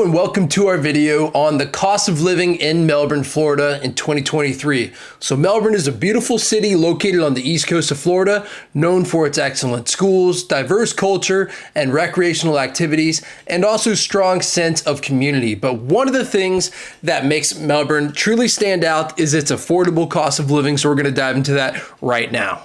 and welcome to our video on the cost of living in Melbourne, Florida in 2023. So Melbourne is a beautiful city located on the east coast of Florida, known for its excellent schools, diverse culture, and recreational activities, and also strong sense of community. But one of the things that makes Melbourne truly stand out is its affordable cost of living. So we're going to dive into that right now.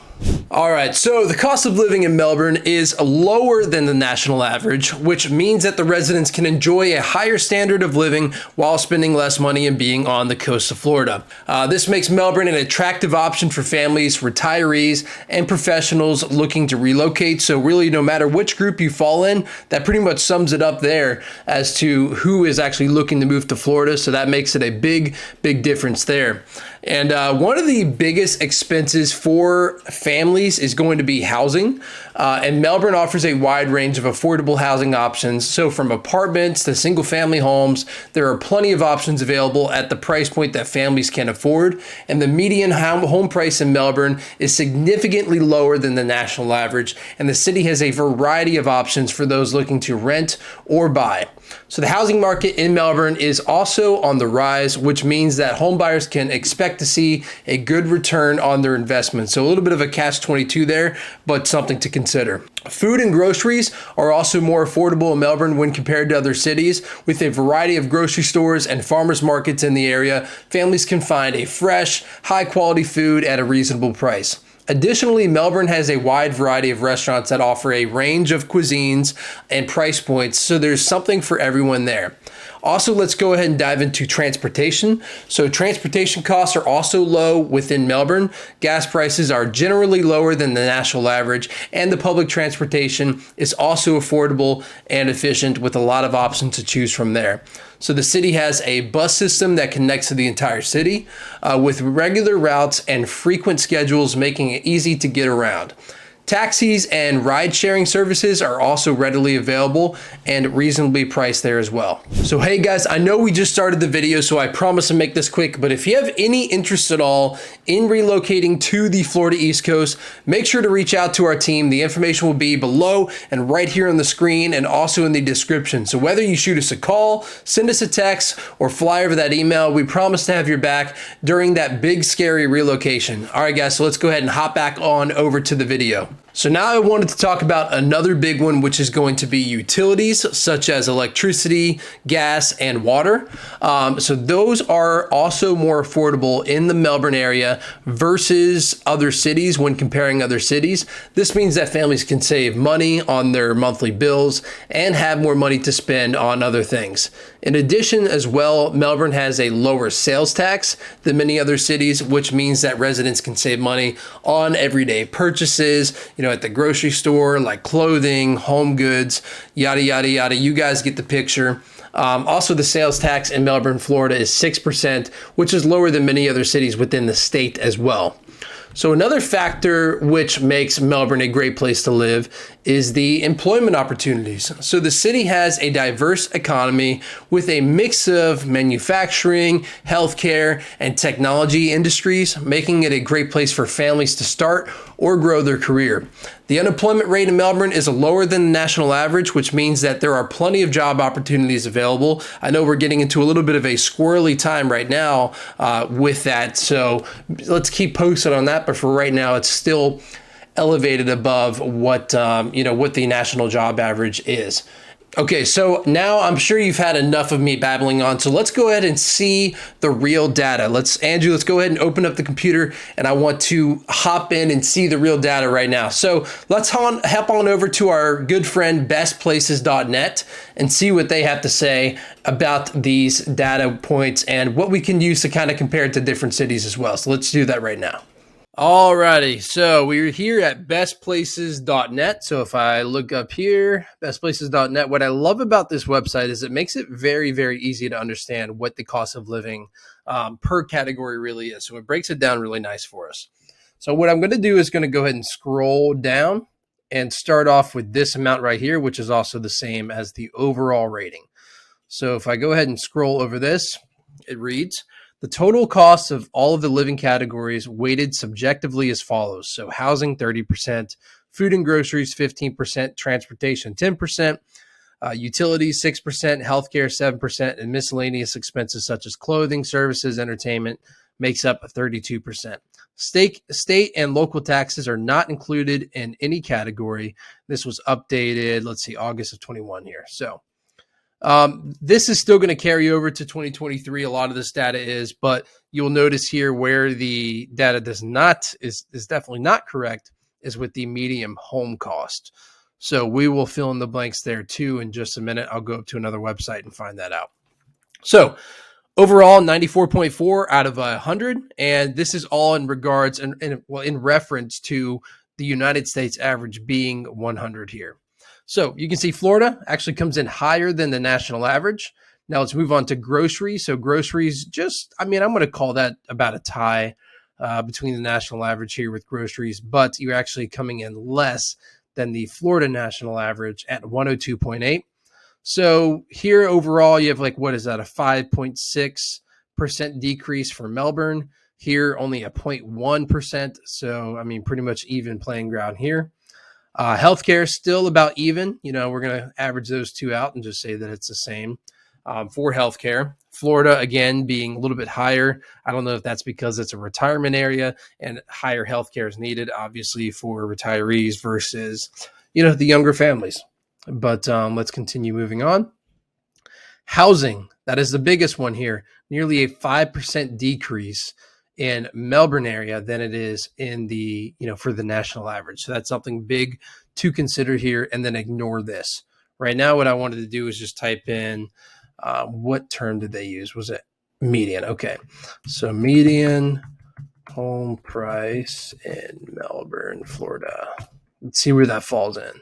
All right, so the cost of living in Melbourne is lower than the national average, which means that the residents can enjoy a higher standard of living while spending less money and being on the coast of Florida. This makes Melbourne an attractive option for families, retirees, and professionals looking to relocate. So really, no matter which group you fall in, that pretty much sums it up there as to who is actually looking to move to Florida. So that makes it a big difference there. And one of the biggest expenses for families is going to be housing. And Melbourne offers a wide range of affordable housing options. So from apartments to single family homes, there are plenty of options available at the price point that families can afford. And the median home price in Melbourne is significantly lower than the national average. And the city has a variety of options for those looking to rent or buy. So the housing market in Melbourne is also on the rise, which means that home buyers can expect to see a good return on their investment. So a little bit of a catch-22 there, but something to consider. Food and groceries are also more affordable in Melbourne when compared to other cities. With a variety of grocery stores and farmers markets in the area, families can find a fresh, high-quality food at a reasonable price. Additionally, Melbourne has a wide variety of restaurants that offer a range of cuisines and price points, so there's something for everyone there. Also, let's go ahead and dive into transportation. So transportation costs are also low within Melbourne. Gas prices are generally lower than the national average, and the public transportation is also affordable and efficient with a lot of options to choose from there. So the city has a bus system that connects to the entire city with regular routes and frequent schedules, making it easy to get around. Taxis and ride-sharing services are also readily available and reasonably priced there as well. So hey guys, I know we just started the video, so I promise to make this quick, but if you have any interest at all in relocating to the Florida East Coast, make sure to reach out to our team. The information will be below and right here on the screen and also in the description. So whether you shoot us a call, send us a text, or fly over that email, we promise to have your back during that big, scary relocation. All right guys, so let's go ahead and hop back on over to the video. So now I wanted to talk about another big one, which is going to be utilities such as electricity, gas, and water. So those are also more affordable in the Melbourne area versus other cities when comparing other cities. This means that families can save money on their monthly bills and have more money to spend on other things. In addition as well, Melbourne has a lower sales tax than many other cities, which means that residents can save money on everyday purchases, at the grocery store, like clothing, home goods, yada, yada, yada. You guys get the picture. Also, the sales tax in Melbourne, Florida is 6%, which is lower than many other cities within the state as well. So another factor which makes Melbourne a great place to live is the employment opportunities. So the city has a diverse economy with a mix of manufacturing, healthcare, and technology industries, making it a great place for families to start or grow their career. The unemployment rate in Melbourne is lower than the national average, which means that there are plenty of job opportunities available. I know we're getting into a little bit of a squirrely time right now with that, so let's keep posted on that. But for right now, it's still elevated above what what the national job average is. Okay, so now I'm sure you've had enough of me babbling on, so let's go ahead and see the real data. Andrew, let's go ahead and open up the computer, and I want to hop in and see the real data right now. So let's hop on over to our good friend bestplaces.net and see what they have to say about these data points and what we can use to kind of compare it to different cities as well. So let's do that right now. Alrighty, so we're here at bestplaces.net. So if I look up here, bestplaces.net, what I love about this website is it makes it very, very easy to understand what the cost of living per category really is. So it breaks it down really nice for us. So what I'm going to do is going to go ahead and scroll down and start off with this amount right here, which is also the same as the overall rating. So if I go ahead and scroll over this, it reads, the total cost of all of the living categories weighted subjectively as follows. So housing, 30%, food and groceries, 15%, transportation, 10%, Utilities 6%, healthcare 7%, and miscellaneous expenses such as clothing, services, entertainment makes up 32%. State and local taxes are not included in any category. This was updated, let's see, August of 21 here. So this is still going to carry over to 2023. A lot of this data is, but you'll notice here where the data is definitely not correct is with the medium home cost. So we will fill in the blanks there too in just a minute. I'll go up to another website and find that out. So overall, 94.4 out of 100. And this is all in regards and in reference to the United States average being 100 here. So you can see Florida actually comes in higher than the national average. Now let's move on to groceries. So groceries I'm going to call that about a tie between the national average here with groceries, but you're actually coming in less than the Florida national average at 102.8. So here overall, you have what is that, a 5.6% decrease for Melbourne. Here, only a 0.1%. So, pretty much even playing ground here. Healthcare still about even. We're going to average those two out and just say that it's the same for healthcare. Florida, again, being a little bit higher. I don't know if that's because it's a retirement area and higher healthcare is needed, obviously, for retirees versus, the younger families. But let's continue moving on. Housing, that is the biggest one here. Nearly a 5% decrease in Melbourne area than it is in the, for the national average. So that's something big to consider here, and then ignore this. Right now, what I wanted to do is just type in, what term did they use? Was it median? Okay. So median home price in Melbourne, Florida. Let's see where that falls in.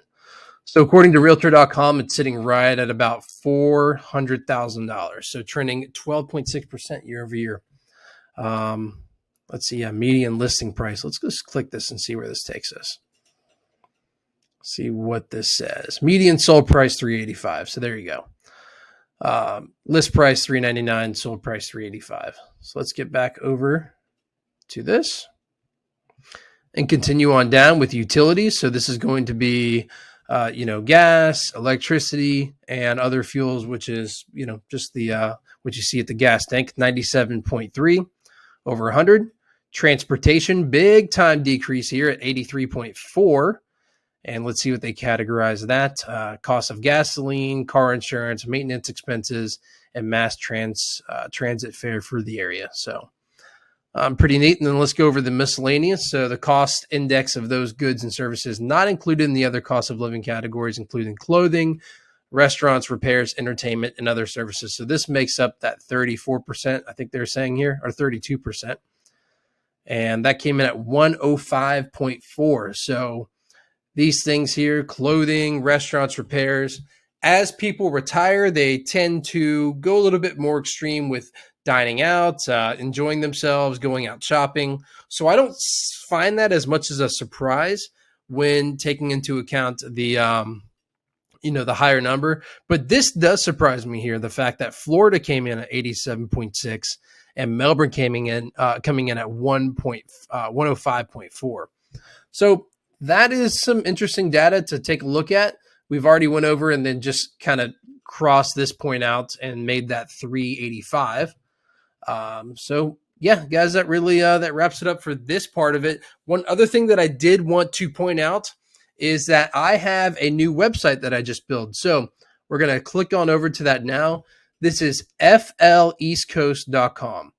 So according to Realtor.com, it's sitting right at about $400,000. So trending 12.6% year over year. Let's see, median listing price. Let's just click this and see where this takes us. See what this says. Median sold price $385. So there you go. List price $399, sold price $385. So let's get back over to this and continue on down with utilities. So this is going to be gas, electricity, and other fuels, which is, just the what you see at the gas tank, 97.3 over 100. Transportation, big time decrease here at 83.4. And let's see what they categorize that. Cost of gasoline, car insurance, maintenance expenses, and mass transit fare for the area. So pretty neat. And then let's go over the miscellaneous. So the cost index of those goods and services not included in the other cost of living categories, including clothing, restaurants, repairs, entertainment, and other services. So this makes up that 34%, I think they're saying here, or 32%. And that came in at 105.4. So these things here, clothing, restaurants, repairs, as people retire, they tend to go a little bit more extreme with dining out, enjoying themselves, going out shopping. So I don't find that as much as a surprise when taking into account the, the higher number. But this does surprise me here, the fact that Florida came in at 87.6 and Melbourne coming in at 105.4. So that is some interesting data to take a look at. We've already went over and then just kind of crossed this point out and made that 385. So yeah, guys, that really that wraps it up for this part of it. One other thing that I did want to point out is that I have a new website that I just built. So we're going to click on over to that now. This is fleastcoast.com.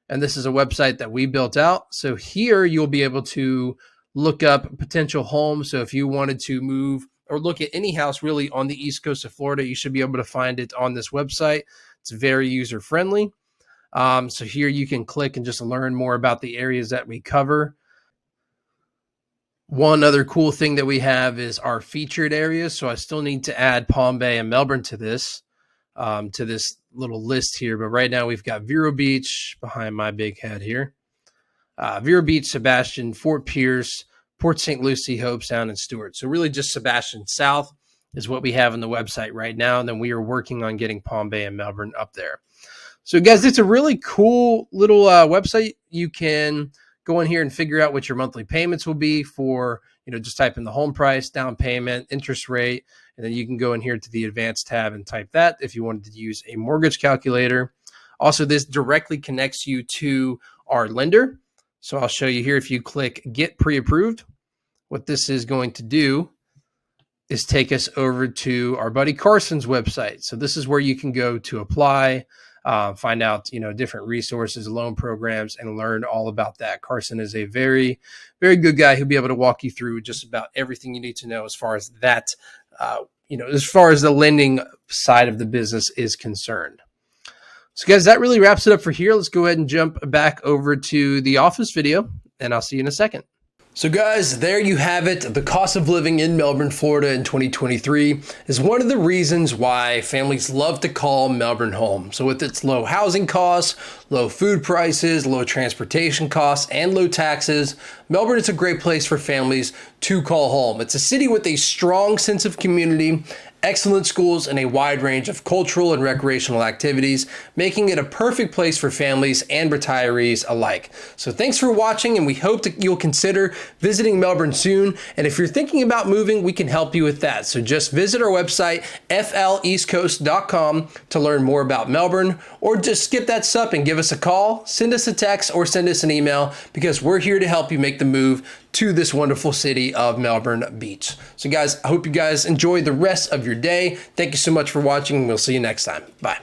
And this is a website that we built out. So here you'll be able to look up potential homes. So if you wanted to move or look at any house really on the East Coast of Florida, you should be able to find it on this website. It's very user-friendly. So here you can click and just learn more about the areas that we cover. One other cool thing that we have is our featured areas. So I still need to add Palm Bay and Melbourne to this little list here. But right now we've got Vero Beach behind my big head here. Vero Beach, Sebastian, Fort Pierce, Port St. Lucie, Hopestown, and Stewart. So really just Sebastian South is what we have on the website right now. And then we are working on getting Palm Bay and Melbourne up there. So guys, it's a really cool little website. You can go in here and figure out what your monthly payments will be for, just type in the home price, down payment, interest rate, and then you can go in here to the advanced tab and type that if you wanted to use a mortgage calculator. Also, this directly connects you to our lender. So I'll show you here. If you click get pre-approved, what this is going to do is take us over to our buddy Carson's website. So this is where you can go to apply, find out, different resources, loan programs, and learn all about that. Carson is a very, very good guy who'll be able to walk you through just about everything you need to know as far as that, as far as the lending side of the business is concerned. So guys, that really wraps it up for here. Let's go ahead and jump back over to the office video, and I'll see you in a second. So guys, there you have it. The cost of living in Melbourne, Florida in 2023 is one of the reasons why families love to call Melbourne home. So with its low housing costs, low food prices, low transportation costs, and low taxes, Melbourne is a great place for families to call home. It's a city with a strong sense of community, excellent schools, and a wide range of cultural and recreational activities, making it a perfect place for families and retirees alike. So thanks for watching, and we hope that you'll consider visiting Melbourne soon. And if you're thinking about moving, we can help you with that. So just visit our website, fleastcoast.com, to learn more about Melbourne, or just skip that step and give us a call, send us a text, or send us an email, because we're here to help you make the move to this wonderful city of Melbourne Beach. So guys, I hope you guys enjoy the rest of your day. Thank you so much for watching. We'll see you next time. Bye.